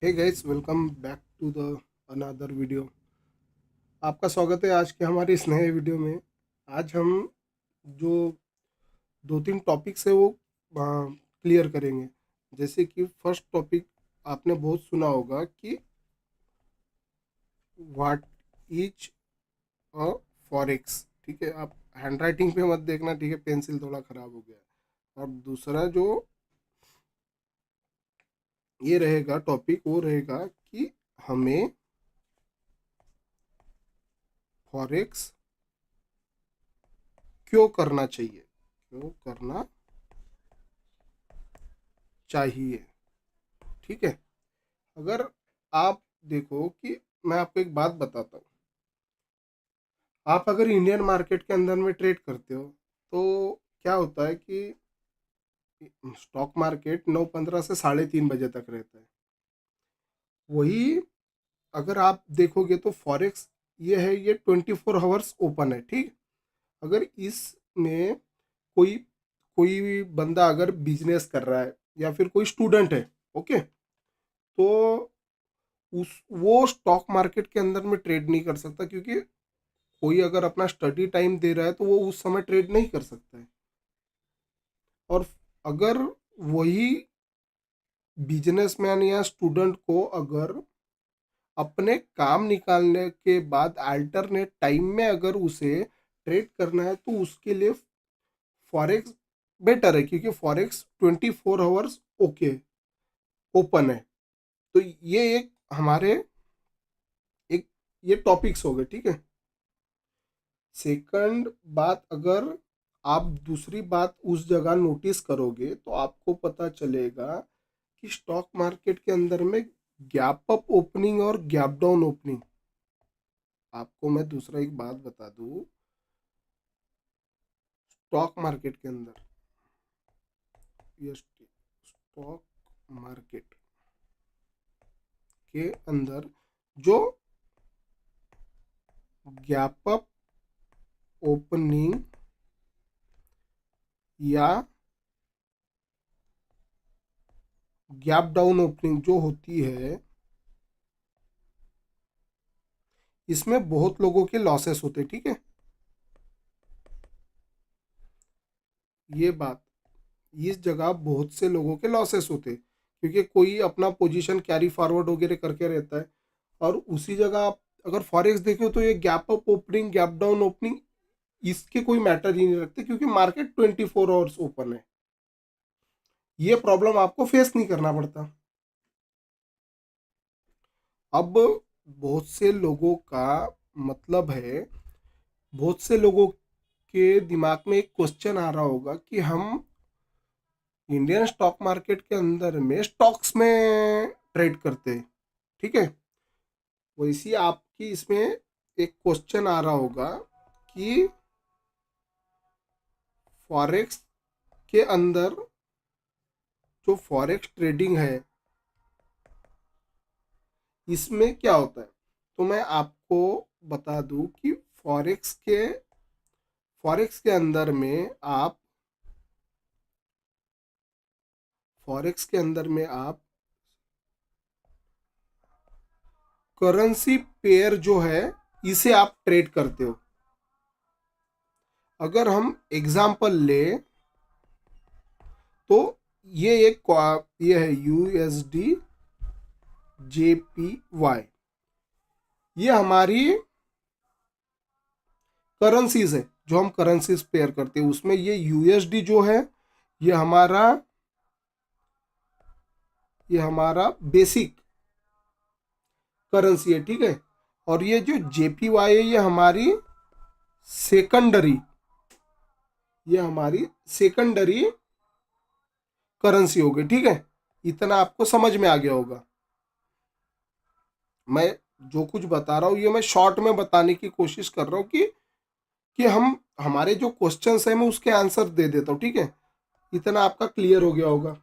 Hey guys, welcome back to the another video. आपका स्वागत है आज के हमारे इस नए वीडियो में। आज हम जो दो तीन टॉपिक्स है वो क्लियर करेंगे। जैसे कि फर्स्ट टॉपिक आपने बहुत सुना होगा कि व्हाट इज अ फॉरेक्स। ठीक है, आप हैंड राइटिंग पे मत देखना, ठीक है, पेंसिल थोड़ा ख़राब हो गया है। और दूसरा जो ये रहेगा टॉपिक वो रहेगा कि हमें फॉरेक्स क्यों करना चाहिए, क्यों करना चाहिए। ठीक है, अगर आप देखो कि मैं आपको एक बात बताता हूँ। आप अगर इंडियन मार्केट के अंदर में ट्रेड करते हो तो क्या होता है कि स्टॉक मार्केट 9:15 से 3:30 बजे तक रहता है। वही अगर आप देखोगे तो फॉरेक्स ये है, ये 24 आवर्स ओपन है। ठीक, अगर इसमें कोई कोई बंदा अगर बिजनेस कर रहा है या फिर कोई स्टूडेंट है, ओके, तो उस वो स्टॉक मार्केट के अंदर में ट्रेड नहीं कर सकता, क्योंकि कोई अगर अपना स्टडी टाइम दे रहा है तो वो उस समय ट्रेड नहीं कर सकता है। और अगर वही बिजनेसमैन या स्टूडेंट को अगर अपने काम निकालने के बाद अल्टरनेट टाइम में अगर उसे ट्रेड करना है तो उसके लिए फॉरेक्स बेटर है, क्योंकि फॉरेक्स 24 आवर्स ओके ओपन है। तो ये एक हमारे एक ये टॉपिक्स हो गए। ठीक है, सेकंड बात, अगर आप दूसरी बात उस जगह नोटिस करोगे तो आपको पता चलेगा कि स्टॉक मार्केट के अंदर में गैप अप ओपनिंग और गैप डाउन ओपनिंग। आपको मैं दूसरा एक बात बता दूं, स्टॉक मार्केट के अंदर ये स्टॉक मार्केट के अंदर जो गैप अप ओपनिंग या गैप डाउन ओपनिंग जो होती है, इसमें बहुत लोगों के लॉसेस होते। ठीक है, ये बात, इस जगह बहुत से लोगों के लॉसेस होते, क्योंकि कोई अपना पोजीशन कैरी फॉरवर्ड वगैरह करके रहता है। और उसी जगह आप अगर फॉरेक्स देखो तो ये gap up opening gap down opening इसके कोई मैटर ही नहीं रखते, क्योंकि मार्केट 24 आवर्स ओपन है। ये प्रॉब्लम आपको फेस नहीं करना पड़ता। अब बहुत से लोगों का मतलब है, बहुत से लोगों के दिमाग में एक क्वेश्चन आ रहा होगा कि हम इंडियन स्टॉक मार्केट के अंदर में स्टॉक्स में ट्रेड करते हैं। ठीक है, वैसे आपकी इसमें एक क्वेश्चन आ रहा होगा कि फॉरेक्स के अंदर जो फॉरेक्स ट्रेडिंग है इसमें क्या होता है। तो मैं आपको बता दूं कि फॉरेक्स के अंदर में आप फॉरेक्स के अंदर में आप करेंसी पेयर जो है इसे आप ट्रेड करते हो। अगर हम एग्जांपल ले तो ये है यूएसडी जेपीवाई, ये हमारी करेंसीज है जो हम करेंसीज पेयर करते हैं। उसमें ये यूएसडी जो है ये हमारा ये हमारा बेसिक करेंसी है। ठीक है, और ये जो जेपीवाई है सेकेंडरी ये हमारी सेकेंडरी करेंसी हो गई। ठीक है, इतना आपको समझ में आ गया होगा। मैं जो कुछ बता रहा हूँ ये मैं शॉर्ट में बताने की कोशिश कर रहा हूँ कि हम हमारे जो क्वेश्चंस है मैं उसके आंसर दे देता हूँ। ठीक है, इतना आपका क्लियर हो गया होगा।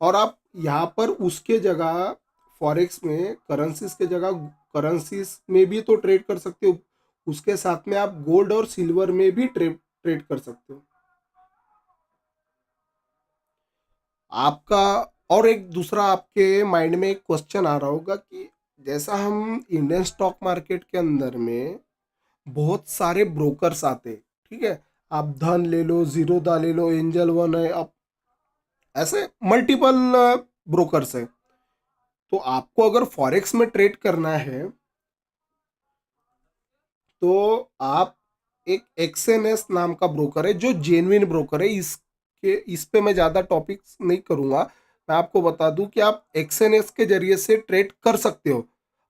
और आप यहाँ पर उसके जगह फॉरेक्स में करेंसीज के जगह करेंसीज में भी तो ट्रेड कर सकते हो। उसके साथ में आप गोल्ड और सिल्वर में भी ट्रेड कर सकते हो। आपका और एक दूसरा आपके माइंड में एक क्वेश्चन आ रहा होगा कि जैसा हम इंडियन स्टॉक मार्केट के अंदर में बहुत सारे ब्रोकर्स आते हैं, ठीक है, आप धन ले लो, जीरोधा ले लो, एंजल वन है, आप ऐसे मल्टीपल ब्रोकर्स है। तो आपको अगर फॉरेक्स में ट्रेड करना है तो आप एक एक्सएनएस नाम का ब्रोकर है जो जेन्युइन ब्रोकर है। इस पे मैं ज़्यादा टॉपिक्स नहीं करूँगा। मैं आपको बता दूं कि आप एक्सएनएस के जरिए से ट्रेड कर सकते हो,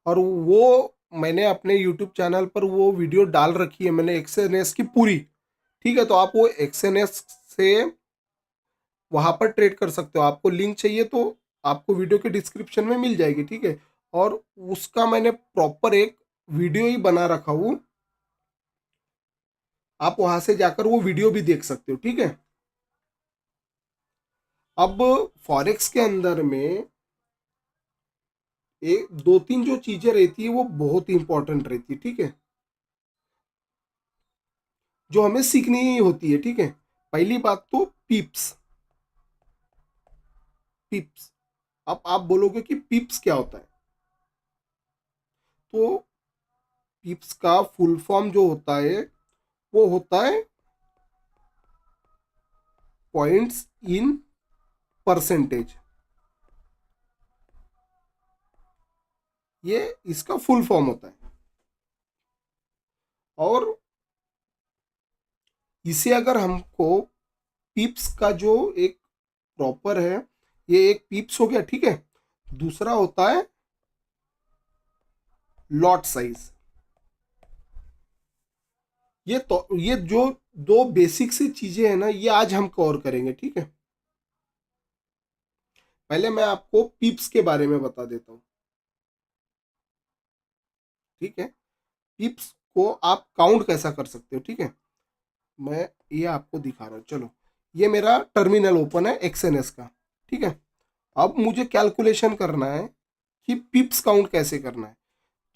और वो मैंने अपने यूट्यूब चैनल पर वो वीडियो डाल रखी है मैंने एक्सएनएस की पूरी। ठीक है, तो आप वो एक्सएनएस से वहाँ पर ट्रेड कर सकते हो। आपको लिंक चाहिए तो आपको वीडियो के डिस्क्रिप्शन में मिल जाएगी, ठीक है। और उसका मैंने प्रॉपर एक वीडियो ही बना रखा हूँ, आप वहां से जाकर वो वीडियो भी देख सकते हो, ठीक है। अब फॉरेक्स के अंदर में एक दो तीन जो चीजें रहती है वो बहुत इंपॉर्टेंट रहती है, ठीक है, जो हमें सीखनी ही होती है, ठीक है। पहली बात तो पीप्स। पीप्स, अब आप बोलोगे कि पीप्स क्या होता है, तो पीप्स का फुल फॉर्म जो होता है वो होता है पॉइंट्स इन परसेंटेज। ये इसका फुल फॉर्म होता है। और इसे अगर हमको पीप्स का जो एक प्रॉपर है, ये एक पीप्स हो गया, ठीक है। दूसरा होता है लॉट साइज। ये जो दो बेसिक सी चीजें हैं ना, ये आज हम कवर करेंगे, ठीक है। पहले मैं आपको पीप्स के बारे में बता देता हूँ, ठीक है। पीप्स को आप काउंट कैसा कर सकते हो, ठीक है। मैं ये आपको दिखा रहा हूँ, चलो। ये मेरा टर्मिनल ओपन है एक्सएनएस का, ठीक है। अब मुझे कैलकुलेशन करना है कि पिप्स काउंट कैसे करना है।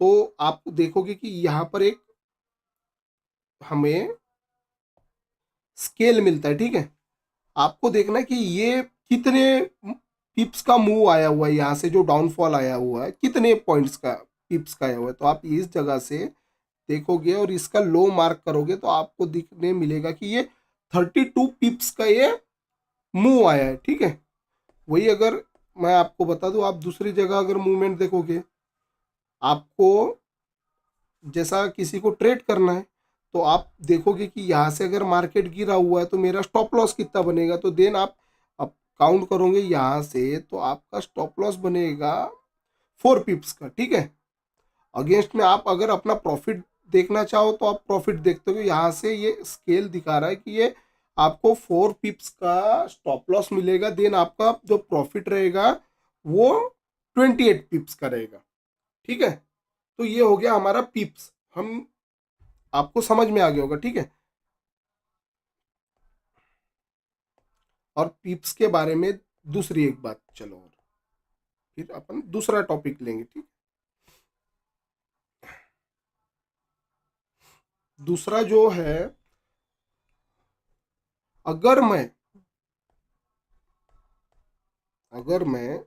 तो आप देखोगे कि यहाँ पर एक हमें स्केल मिलता है, ठीक है। आपको देखना है कि ये कितने पिप्स का मूव आया हुआ है, यहाँ से जो डाउनफॉल आया हुआ है कितने पॉइंट्स का पिप्स का आया हुआ है। तो आप इस जगह से देखोगे और इसका लो मार्क करोगे तो आपको दिखने मिलेगा कि ये 32 पिप्स का ये मूव आया है, ठीक है। वही अगर मैं आपको बता दूं, आप दूसरी जगह अगर मूवमेंट देखोगे, आपको जैसा किसी को ट्रेड करना है तो आप देखोगे कि यहाँ से अगर मार्केट गिरा हुआ है तो मेरा स्टॉप लॉस कितना बनेगा। तो देन आप अब काउंट करोगे यहाँ से तो आपका स्टॉप लॉस बनेगा 4 पिप्स का, ठीक है। अगेंस्ट में आप अगर अपना प्रॉफिट देखना चाहो तो आप प्रॉफिट देखते हो, यहाँ से ये स्केल दिखा रहा है कि ये आपको 4 पिप्स का स्टॉप लॉस मिलेगा। देन आपका जो प्रॉफिट रहेगा वो 28 पिप्स का रहेगा, ठीक है। तो ये हो गया हमारा पिप्स। हम आपको समझ में आ गया होगा, ठीक है। और पिप्स के बारे में दूसरी एक बात, चलो, और फिर अपन दूसरा टॉपिक लेंगे, ठीक। दूसरा जो है, अगर मैं अगर मैं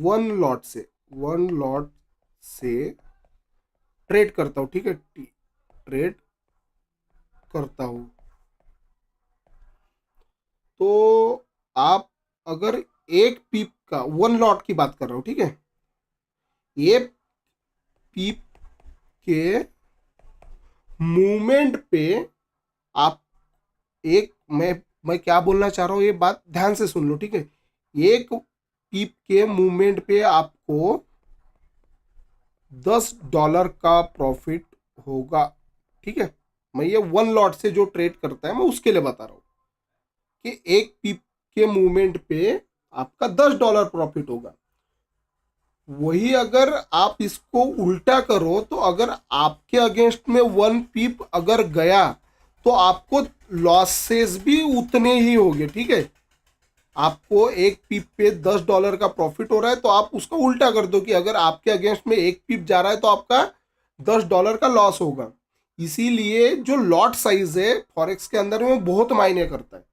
वन लॉट से ट्रेड करता हूँ, ठीक है, ट्रेड करता हूँ, तो आप अगर एक पीप का वन लॉट की बात कर रहा हूँ, ठीक है, ये पीप के मूवमेंट पे आप एक मैं क्या बोलना चाह रहा हूँ ये बात ध्यान से सुन लो, ठीक है। एक पीप के मूवमेंट पे आपको $10 का प्रॉफिट होगा, ठीक है। मैं ये वन लॉट से जो ट्रेड करता है मैं उसके लिए बता रहा हूँ कि एक पीप के मूवमेंट पे आपका $10 प्रॉफिट होगा। वही अगर आप इसको उल्टा करो तो अगर आपके अगेंस्ट में 1 पीप अगर गया तो आपको लॉसेस भी उतने ही होंगे, ठीक है। आपको एक पीप पे $10 का प्रॉफिट हो रहा है तो आप उसका उल्टा कर दो कि अगर आपके अगेंस्ट में एक पीप जा रहा है तो आपका $10 का लॉस होगा। इसीलिए जो लॉट साइज है फॉरेक्स के अंदर में बहुत मायने करता है।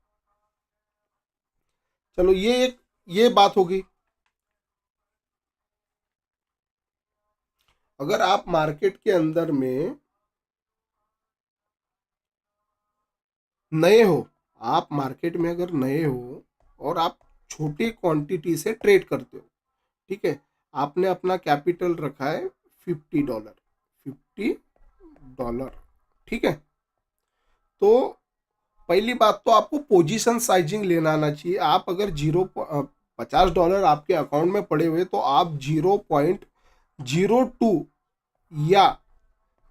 चलो, ये बात हो गई। अगर आप मार्केट के अंदर में नए हो, आप मार्केट में अगर नए हो और आप छोटी क्वांटिटी से ट्रेड करते हो, ठीक है, आपने अपना कैपिटल रखा है $50, $50, ठीक है, तो पहली बात तो आपको पोजीशन साइजिंग लेना आना चाहिए। आप अगर $50 आपके अकाउंट में पड़े हुए तो आप 0.02 या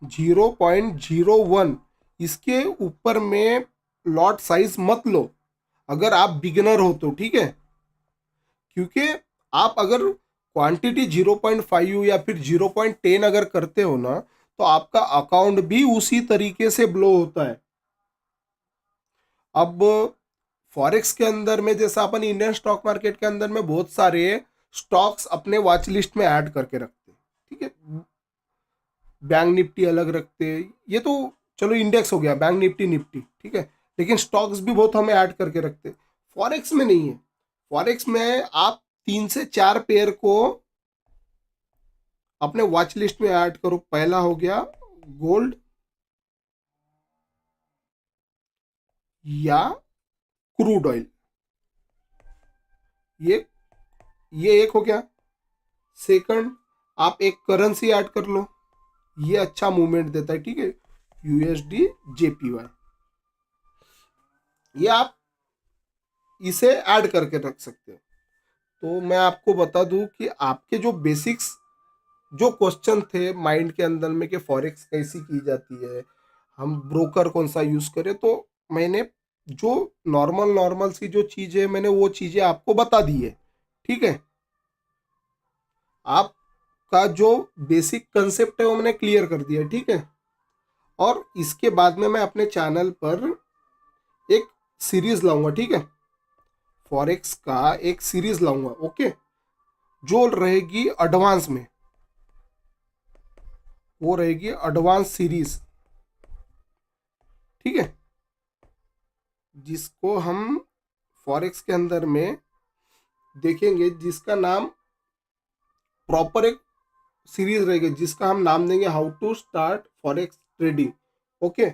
0.01 इसके ऊपर में लॉट साइज मत लो, अगर आप बिगिनर हो तो, ठीक है, क्योंकि आप अगर क्वांटिटी 0.5 या फिर 0.10 अगर करते हो ना, तो आपका अकाउंट भी उसी तरीके से ब्लो होता है। अब फॉरेक्स के अंदर में जैसा अपन इंडियन स्टॉक मार्केट के अंदर में बहुत सारे स्टॉक्स अपने वॉच लिस्ट में ऐड करके रखते हैं, ठीक है, बैंक निफ्टी अलग रखते हैं, ये तो चलो इंडेक्स हो गया, बैंक निफ्टी निफ्टी, ठीक है, लेकिन स्टॉक्स भी बहुत हमें ऐड करके रखते हैं। फॉरेक्स में नहीं है। फॉरेक्स में आप 3 से 4 पेयर को अपने वॉच लिस्ट में ऐड करो। पहला हो गया गोल्ड या क्रूड ऑयल, ये ये एक हो गया। सेकंड, आप एक करेंसी ऐड कर लो, ये अच्छा मूवमेंट देता है, ठीक है, यूएसडी जेपीवाई, ये आप इसे ऐड करके रख सकते हो। तो मैं आपको बता दूं कि आपके जो बेसिक्स जो क्वेश्चन थे माइंड के अंदर में कि फॉरेक्स कैसी की जाती है, हम ब्रोकर कौन सा यूज करें, तो मैंने जो नॉर्मल नॉर्मल सी जो चीजें मैंने वो चीजें आपको बता दी है, ठीक है। आपका जो बेसिक कंसेप्ट है वो मैंने क्लियर कर दिया, ठीक है। और इसके बाद में मैं अपने चैनल पर एक सीरीज लाऊंगा, ठीक है, फॉरेक्स का एक सीरीज लाऊंगा, ओके, जो रहेगी एडवांस में, वो रहेगी एडवांस सीरीज, ठीक है, जिसको हम फॉरेक्स के अंदर में देखेंगे, जिसका नाम प्रॉपर एक सीरीज रहेगी, जिसका हम नाम देंगे how to start forex trading, okay.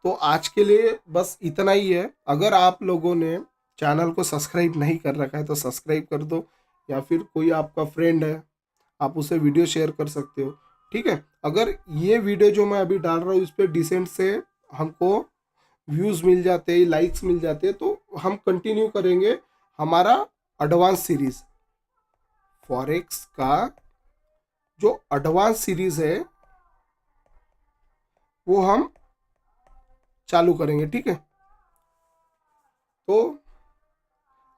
तो आज के लिए बस इतना ही है। अगर आप लोगों ने चैनल को सब्सक्राइब नहीं कर रखा है तो सब्सक्राइब कर दो, या फिर कोई आपका फ्रेंड है आप उसे वीडियो शेयर कर सकते हो, ठीक है। अगर ये वीडियो जो मैं अभी डाल रहा हूँ इस पर डिसेंट से हमको व्यूज़ मिल जाते हैं, लाइक्स मिल जाते हैं, तो हम कंटिन्यू करेंगे हमारा एडवांस सीरीज। फॉरेक्स का जो एडवांस सीरीज है वो हम चालू करेंगे, ठीक है। तो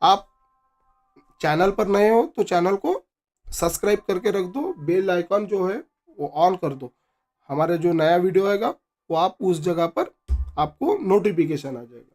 आप चैनल पर नए हो तो चैनल को सब्सक्राइब करके रख दो, बेल आइकॉन जो है वो ऑन कर दो, हमारे जो नया वीडियो आएगा वो आप उस जगह पर आपको नोटिफिकेशन आ जाएगा।